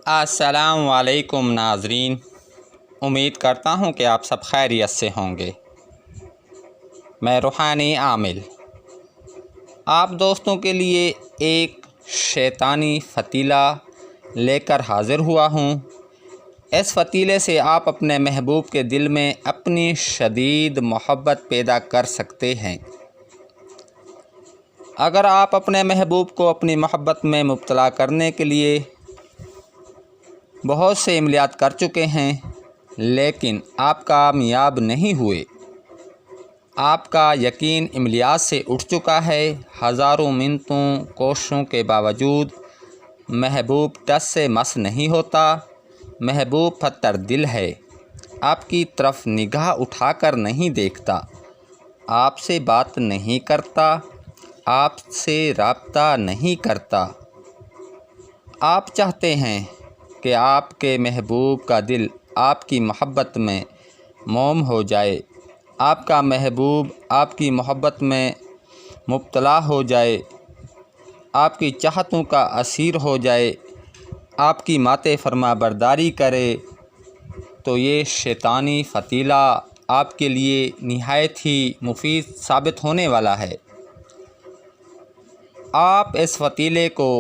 अस्सलाम वालेकुम नाज़रीन, उम्मीद करता हूँ कि आप सब खैरियत से होंगे। मैं रूहानी आमिल आप दोस्तों के लिए एक शैतानी फ़तीला लेकर हाज़िर हुआ हूँ। इस फ़तीले से आप अपने महबूब के दिल में अपनी शदीद मोहब्बत पैदा कर सकते हैं। अगर आप अपने महबूब को अपनी मोहब्बत में मुब्तला करने के लिए बहुत से इमलियात कर चुके हैं, लेकिन आप कामयाब नहीं हुए, आपका यकीन इमलियात से उठ चुका है, हज़ारों मिन्नतों कोशिशों के बावजूद महबूब टस से मस नहीं होता। महबूब पत्थर दिल है, आपकी तरफ निगाह उठाकर नहीं देखता, आपसे बात नहीं करता, आपसे राब्ता नहीं करता। आप चाहते हैं कि आपके महबूब का दिल आपकी मोहब्बत में मोम हो जाए, आपका महबूब आपकी मोहब्बत में मुब्तला हो जाए, आपकी चाहतों का असीर हो जाए, आपकी माते फरमा बरदारी करे, तो ये शैतानी फ़तीला आपके लिए निहायत ही मुफीद साबित होने वाला है। आप इस फ़तीले को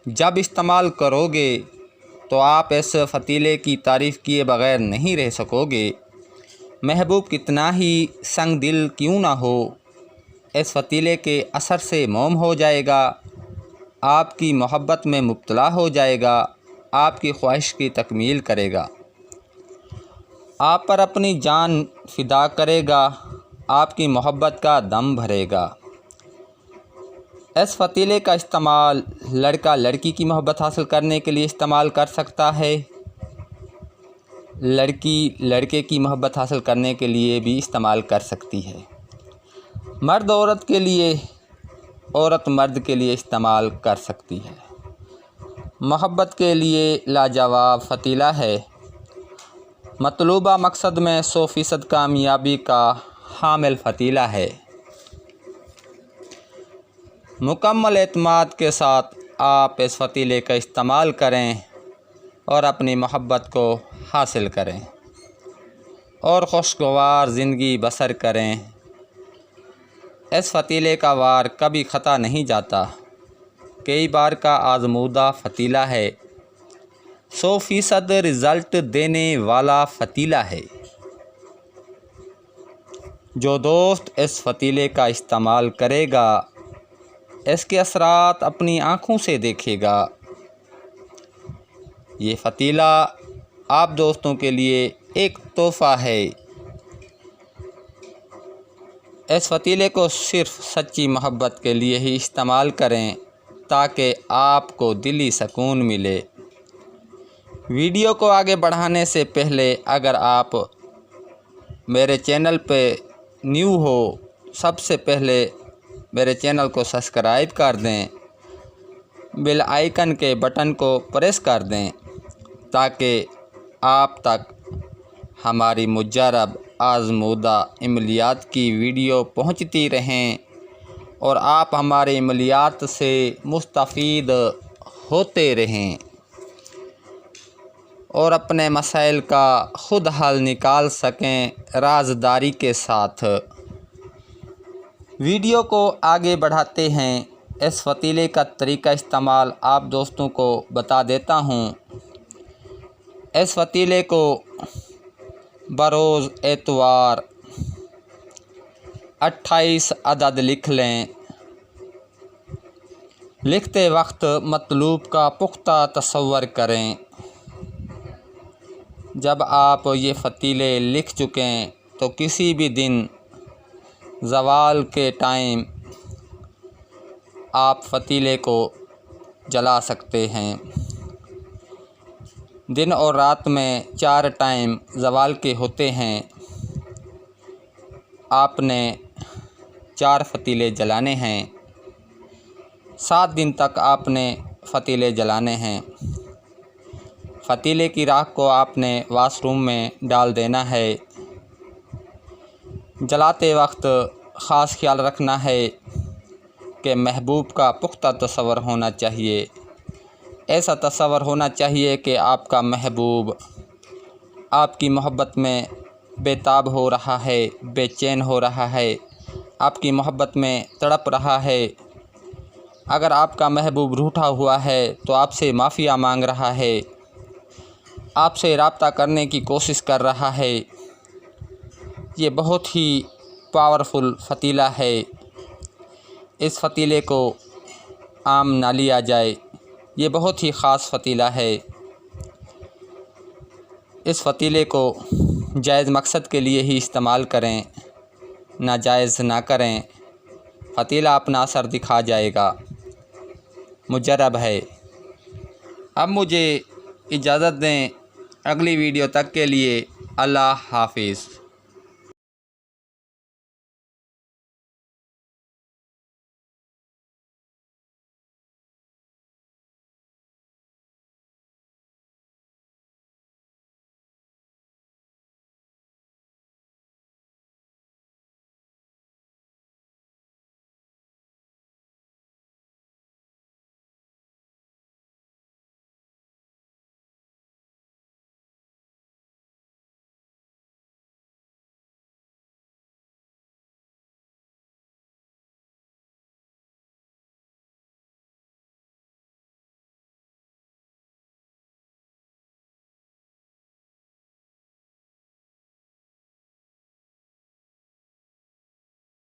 जब इस्तेमाल करोगे तो आप इस फ़तीले की तारीफ़ किए बग़ैर नहीं रह सकोगे। महबूब कितना ही संग दिल क्यों ना हो, इस फ़तीले के असर से मोम हो जाएगा, आपकी मोहब्बत में मुब्तला हो जाएगा, आपकी ख्वाहिश की तकमील करेगा, आप पर अपनी जान फ़िदा करेगा, आपकी मोहब्बत का दम भरेगा। इस फ़तीले का इस्तेमाल लड़का लड़की की मोहब्बत हासिल करने के लिए इस्तेमाल कर सकता है, लड़की लड़के की मोहब्बत हासिल करने के लिए भी इस्तेमाल कर सकती है। मर्द औरत के लिए, औरत मर्द के लिए इस्तेमाल कर सकती है। मोहब्बत के लिए लाजवाब फ़तीला है। मतलूबा मकसद में 100% कामयाबी का हामिल फ़तीला है। मुकम्मल एतमाद के साथ आप इस फ़तीले का इस्तेमाल करें और अपनी मोहब्बत को हासिल करें और खुशगवार ज़िंदगी बसर करें। इस फ़तीले का वार कभी ख़ता नहीं जाता, कई बार का आज़मूदा फ़तीला है, 100% रिज़ल्ट देने वाला फ़तीला है। जो दोस्त इस फ़तीले का इस्तेमाल करेगा, इसके असरात अपनी आँखों से देखेगा। ये फ़तीला आप दोस्तों के लिए एक तोहफ़ा है। इस फ़तीले को सिर्फ़ सच्ची मोहब्बत के लिए ही इस्तेमाल करें ताकि आपको दिली सुकून मिले। वीडियो को आगे बढ़ाने से पहले अगर आप मेरे चैनल पे न्यू हो, सबसे पहले मेरे चैनल को सब्सक्राइब कर दें, बेल आइकन के बटन को प्रेस कर दें ताकि आप तक हमारी मुजरब आज़मूदा इमलियात की वीडियो पहुंचती रहें और आप हमारे इमलियात से मुस्तफ़ीद होते रहें और अपने मसाइल का ख़ुद हल निकाल सकें राज़दारी के साथ। वीडियो को आगे बढ़ाते हैं। इस फ़तीले का तरीका इस्तेमाल आप दोस्तों को बता देता हूँ। इस फ़तीले को बरोज़ एतवार 28 अदद लिख लें। लिखते वक्त मतलूब का पुख्ता तसव्वुर करें। जब आप ये फ़तीले लिख चुकें तो किसी भी दिन ज़वाल के टाइम आप फ़तीले को जला सकते हैं। दिन और रात में 4 टाइम ज़वाल के होते हैं। आपने 4 फ़तीले जलाने हैं। 7 दिन तक आपने फ़तीले जलाने हैं। फ़तीले की राख को आपने वाशरूम में डाल देना है। जलाते वक्त ख़ास ख्याल रखना है कि महबूब का पुख्ता तसव्वुर होना चाहिए। ऐसा तस्वर होना चाहिए कि आपका महबूब आपकी मोहब्बत में बेताब हो रहा है, बेचैन हो रहा है, आपकी मोहब्बत में तड़प रहा है। अगर आपका महबूब रूठा हुआ है तो आपसे माफ़िया मांग रहा है, आपसे रब्ता करने की कोशिश कर रहा है। ये बहुत ही पावरफुल फ़तीला है। इस फ़तीले को आम ना लिया जाए। ये बहुत ही ख़ास फ़तीला है। इस फ़तीले को जायज़ मकसद के लिए ही इस्तेमाल करें, नाजायज़ ना करें। फ़तीला अपना असर दिखा जाएगा, मुजर्रब है। अब मुझे इजाज़त दें। अगली वीडियो तक के लिए अल्लाह हाफ़िज़।